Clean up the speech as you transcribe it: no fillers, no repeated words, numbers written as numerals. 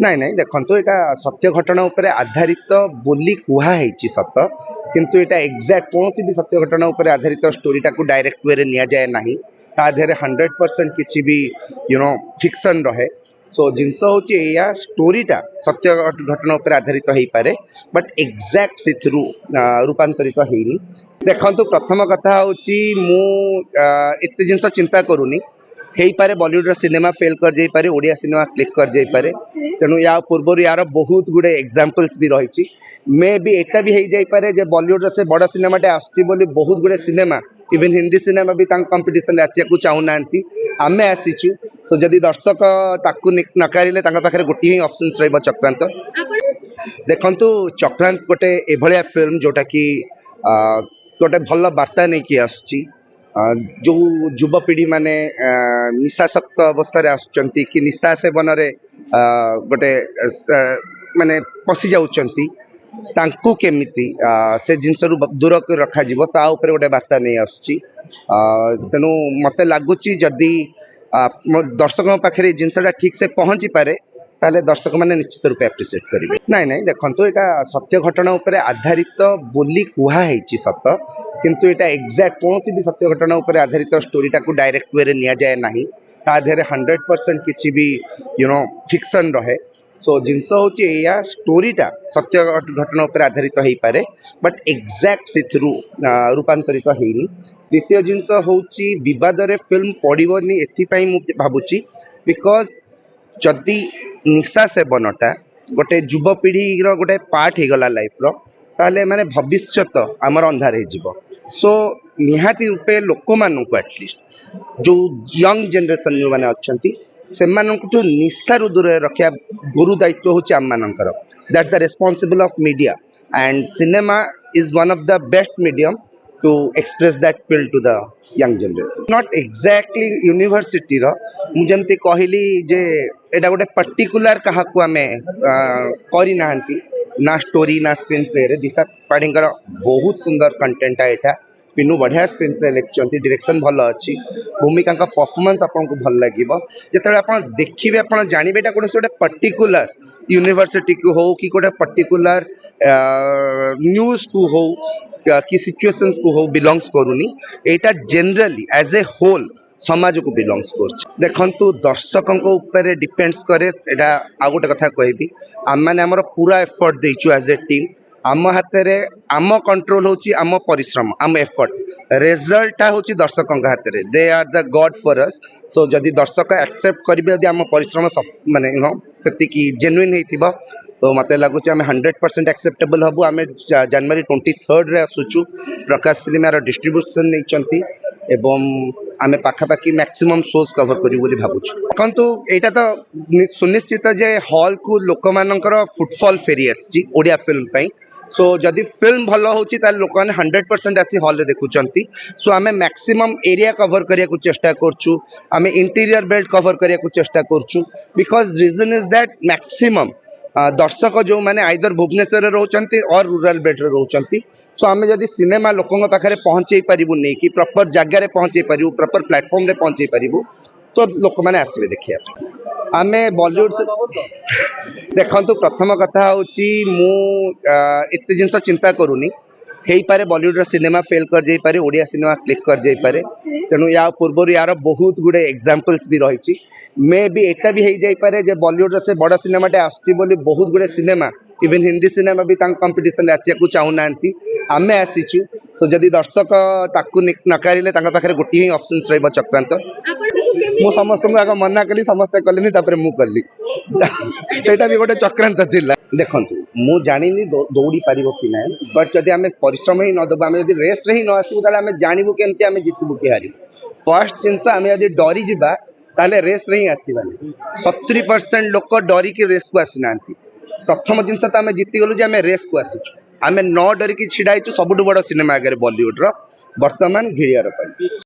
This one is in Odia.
ନାଇଁ ନାଇଁ ଦେଖନ୍ତୁ ଏଇଟା ସତ୍ୟ ଘଟଣା ଉପରେ ଆଧାରିତ ବୋଲି କୁହାହେଇଛି ସତ, କିନ୍ତୁ ଏଇଟା ଏକ୍ଜାକ୍ଟ କୌଣସି ବି ସତ୍ୟ ଘଟଣା ଉପରେ ଆଧାରିତ ଷ୍ଟୋରିଟାକୁ ଡାଇରେକ୍ଟ ୱେରେ ନିଆଯାଏ ନାହିଁ। ତା ଦେହରେ 100% କିଛି ବି ଫିକ୍ସନ ରହେ। ସୋ ଜିନିଷ ହେଉଛି ଏଇଆ, ଷ୍ଟୋରିଟା ସତ୍ୟ ଘଟଣା ଉପରେ ଆଧାରିତ ହେଇପାରେ, ବଟ୍ ଏକ୍ଜାକ୍ଟ ସେଥିରୁ ରୂପାନ୍ତରିତ ହେଇନି। ଦେଖନ୍ତୁ ପ୍ରଥମ କଥା ହେଉଛି ମୁଁ ଏତେ ଜିନିଷ ଚିନ୍ତା କରୁନି। ହେଇପାରେ ବଲିଉଡର ସିନେମା ଫେଲ୍ କରିଯାଇପାରେ, ଓଡ଼ିଆ ସିନେମା କ୍ଲିକ୍ କରିଯାଇପାରେ। ତେଣୁ ୟା ପୂର୍ବରୁ ୟାର ବହୁତ ଗୁଡ଼େ ଏକ୍ଜାମ୍ପଲ୍ସ ବି ରହିଛି। ମେ ବି ଏଟା ବି ହେଇଯାଇପାରେ ଯେ ବଲିଉଡର ସେ ବଡ଼ ସିନେମାଟେ ଆସୁଛି ବୋଲି ବହୁତ ଗୁଡ଼େ ସିନେମା ଇଭେନ୍ ହିନ୍ଦୀ ସିନେମା ବି ତାଙ୍କ କମ୍ପିଟିସନରେ ଆସିବାକୁ ଚାହୁଁନାହାନ୍ତି। ଆମେ ଆସିଛୁ। ସୋ ଯଦି ଦର୍ଶକ ତାକୁ ନକାରିଲେ ତାଙ୍କ ପାଖରେ ଗୋଟିଏ ହିଁ ଅପସନ୍ସ ରହିବ, ଚକ୍ରାନ୍ତ। ଦେଖନ୍ତୁ ଚକ୍ରାନ୍ତ ଗୋଟେ ଏଭଳିଆ ଫିଲ୍ମ ଯୋଉଟାକି ଗୋଟେ ଭଲ ବାର୍ତ୍ତା ନେଇକି ଆସୁଛି। ଯେଉଁ ଯୁବପିଢ଼ି ମାନେ ନିଶାସକ୍ତ ଅବସ୍ଥାରେ ଆସୁଛନ୍ତି କି ନିଶା ସେବନରେ ଗୋଟେ ମାନେ ପଶି ଯାଉଛନ୍ତି, ତାଙ୍କୁ କେମିତି ସେ ଜିନିଷରୁ ଦୂର ରଖାଯିବ ତା ଉପରେ ଗୋଟେ ବାର୍ତ୍ତା ନେଇ ଆସୁଛି। ତେଣୁ ମୋତେ ଲାଗୁଛି ଯଦି ଦର୍ଶକଙ୍କ ପାଖରେ ଏ ଜିନିଷଟା ଠିକ୍ ସେ ପହଞ୍ଚିପାରେ, ତାହେଲେ ଦର୍ଶକମାନେ ନିଶ୍ଚିତ ରୂପେ ଆପ୍ରିସିଏଟ୍ କରିବେ। ନାଇଁ ନାଇଁ ଦେଖନ୍ତୁ ଏଇଟା ସତ୍ୟ ଘଟଣା ଉପରେ ଆଧାରିତ ବୋଲି କୁହାହେଇଛି ସତ, କିନ୍ତୁ ଏଇଟା ଏକ୍ଜାକ୍ଟ କୌଣସି ବି ସତ୍ୟ ଘଟଣା ଉପରେ ଆଧାରିତ ଷ୍ଟୋରିଟାକୁ ଡାଇରେକ୍ଟ ୱେରେ ନିଆଯାଏ ନାହିଁ। ତା ଦେହରେ 100% କିଛି ବି ଫିକ୍ସନ ରହେ। ସୋ ଜିନିଷ ହେଉଛି ଏଇଆ, ଷ୍ଟୋରିଟା ସତ୍ୟ ଘଟଣା ଉପରେ ଆଧାରିତ ହେଇପାରେ, ବଟ୍ ଏକ୍ଜାକ୍ଟ ସେଥିରୁ ରୂପାନ୍ତରିତ ହେଇନି। ଦ୍ୱିତୀୟ ଜିନିଷ ହେଉଛି ବିବାଦରେ ଫିଲ୍ମ ପଡ଼ିବନି ଏଥିପାଇଁ ମୁଁ ଭାବୁଛି, ବିକଜ୍ ଯଦି ନିଶା ସେବନଟା ଗୋଟେ ଯୁବପିଢ଼ିର ଗୋଟେ ପାର୍ଟ ହେଇଗଲା ଲାଇଫ୍ର, ତାହେଲେ ମାନେ ଭବିଷ୍ୟତ ଆମର ଅନ୍ଧାର ହେଇଯିବ। ସୋ ନିହାତି ରୂପେ ଲୋକମାନଙ୍କୁ ଆଟଲିଷ୍ଟ ଯେଉଁ ୟଙ୍ଗ ଜେନେରେସନ୍ ଯେଉଁମାନେ ଅଛନ୍ତି ସେମାନଙ୍କଠୁ ନିଶାରୁ ଦୂରରେ ରଖିବା ଗୁରୁ ଦାୟିତ୍ୱ ହେଉଛି ଆମମାନଙ୍କର। That the responsible of media, and cinema is one of the best medium to express that feel to the young generation. Not exactly university रो ମୁଁ ଯେମିତି କହିଲି ଯେ ଏଇଟା ଗୋଟେ ପର୍ଟିକୁଲାର କାହାକୁ ଆମେ କରି ନାହାନ୍ତି, ନା ଷ୍ଟୋରି ନା ସ୍କ୍ରିନ୍ ପ୍ଲେରେ। ଦିଶା ପାଢ଼ୀଙ୍କର ବହୁତ ସୁନ୍ଦର କଣ୍ଟେଣ୍ଟଟା ଏଇଟା। ପିନୁ ବଢ଼ିଆ ସ୍କ୍ରିନ୍ ପ୍ଲେ ଲେଖିଛନ୍ତି, ଡିରେକ୍ସନ୍ ଭଲ ଅଛି, ଭୂମିକାଙ୍କ ପରଫର୍ମାନ୍ସ ଆପଣଙ୍କୁ ଭଲ ଲାଗିବ। ଯେତେବେଳେ ଆପଣ ଦେଖିବେ ଆପଣ ଜାଣିବେ ଏଇଟା ଗୋଟେ ପର୍ଟିକୁଲାର यूनिवर्सिटीକୁ ହଉ କି ଗୋଟେ ପର୍ଟିକୁଲାର ନ୍ୟୁଜ୍କୁ ହଉ कि सिचुएशंस को हो belongs करूनी, Etah generally as a whole समाज को बिलोंग्स कर। देखंतु दर्शकों ऊपर डिपेंड्स करे। एटा आ गोटे कथा कहबी, आम माने हमर पूरा एफर्ट देइछु एज ए टीम। आम हाथ रे आम कंट्रोल होची आम परिश्रम, आम एफर्ट। रिजल्ट होची दर्शकों हाथ रे। They are the god for us. So जदि दर्शक एक्सेप्ट करिवे यदि आम परिश्रम माने सेति की जेन्युइन हेतिबा, तो मत लगुच आम 100% एक्सेप्टेबल हबू। आम जनवरी 23 रे आसुचु। प्रकाश फिल्म यार डिस्ट्रीब्यूशन नहीं एवं आम पाखापाखि मैक्सिमम शोज कवर करूँ बोली भावुँ। देखु यहाँ तो सुनिश्चित जे हॉल को लोक मानकर फुटफॉल फेरी आसी ओडिया फिल्म पाई। सो जदि फिल्म भल होची ताले लोक माने 100% आसी हॉल रे देखुचंती। सो आम मैक्सिमम एरिया कवर करिया को चेष्टा करछु, आम इंटीरियर बेल्ट कवर करिया को चेष्टा करछु, because reason is that maximum दर्शक जो मैंने आइदर भुवनेश्वर रोचंती और रूरल बेल्ट रोचंती। सो आम जदि सिनेमा लोकों पाखे पहुँचे पारू नहीं कि प्रॉपर जगार पहुँचे पारू, प्रॉपर प्लेटफॉर्म रे पहुँचे पारू, तो लोक मैंने आसवे देखिए। आम बॉलीवुड देखंतु प्रथम कथा होची मु एते जिंस चिंता करूनी। ହେଇପାରେ ବଲିଉଡର ସିନେମା ଫେଲ୍ କରିଯାଇପାରେ, ଓଡ଼ିଆ ସିନେମା କ୍ଲିକ୍ କରିଯାଇପାରେ। ତେଣୁ ୟା ପୂର୍ବରୁ ୟାର ବହୁତ ଗୁଡ଼େ ଏକ୍ଜାମ୍ପଲ୍ସ ବି ରହିଛି। ମେ ବି ଏଟା ବି ହେଇଯାଇପାରେ ଯେ ବଲିଉଡର ସେ ବଡ଼ ସିନେମାଟେ ଆସୁଛି ବୋଲି ବହୁତ ଗୁଡ଼େ ସିନେମା ଇଭେନ୍ ହିନ୍ଦୀ ସିନେମା ବି ତାଙ୍କ କମ୍ପିଟିସନରେ ଆସିବାକୁ ଚାହୁଁନାହାନ୍ତି। ଆମେ ଆସିଛୁ। ସୋ ଯଦି ଦର୍ଶକ ତାକୁ ନକାରିଲେ ତାଙ୍କ ପାଖରେ ଗୋଟିଏ ହିଁ ଅପସନ୍ସ ରହିବ, ଚକ୍ରାନ୍ତ। ମୁଁ ସମସ୍ତଙ୍କୁ ଆଗ ମନା କଲି, ସମସ୍ତେ କଲେନି, ତାପରେ ମୁଁ କଲି। ସେଇଟା ବି ଗୋଟେ ଚକ୍ରାନ୍ତ ଥିଲା। ଦେଖନ୍ତୁ ମୁଁ ଜାଣିନି ଦୌଡ଼ି ପାରିବ କି ନାହିଁ, ବଟ୍ ଯଦି ଆମେ परिश्रम ही न देव, आम जब रेस ही न आसबू ताले आम जानबू केमती आम जितबू कि हारू। फर्स्ट जिनस आम जब डरी जा ताले रेस रे ही आसबानी। 70% लोक डरिकी रेस को आसी ना। प्रथम जिनस तो आम जीतीगलु जे आम रेस को आसीचु। आम न डरिकी छिड़ा सबुठ बड़ सिनेमा आगे बॉलीवुड रो वर्तमान घिड़ियार।